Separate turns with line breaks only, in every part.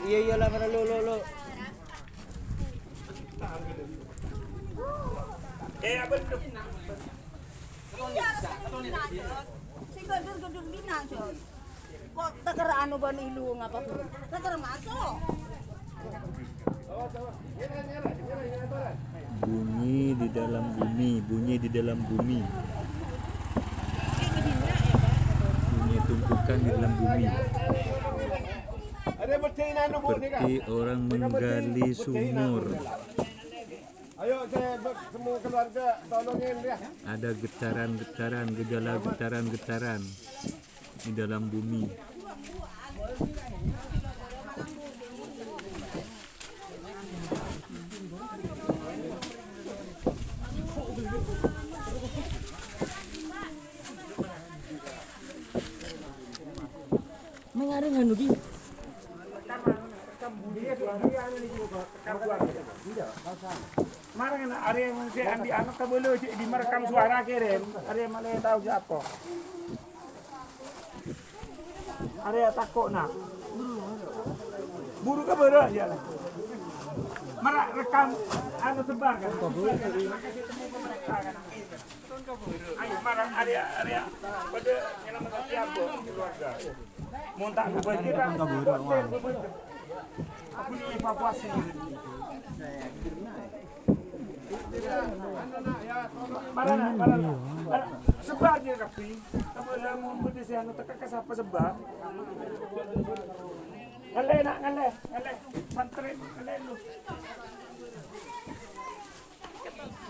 Iya lah mana lo.
Abang
Sigurd bina Jod. Kok takar ano ba ni ilu nga pa? Takar masuk.
Bunyi di dalam bumi, bunyi di dalam bumi. Bunyi tumpukan di dalam bumi. Seperti orang menggali sumur.
Ayo semua keluarga tolongin dia.
Ada getaran-getaran, gejala getaran-getaran di dalam bumi.
Mengarang anu gi.
Marang na area man si andi anak kabulo di merekam suara kirim. Area mana yang tahu siapa? Area takut nak. Buru kaburo ya lah. Marak rekam anu sebar kan. Ayo marang area pada nyelamatkan siapa keluarga. Montak berbagi kan kaburo. Aku ni evakuasi. Mana? Sebar dia kapi. Kamu dah mau putih anu tekan ke siapa sebar? Ngaleh nak ngaleh. Santri ngaleh lu.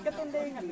Ketundengan.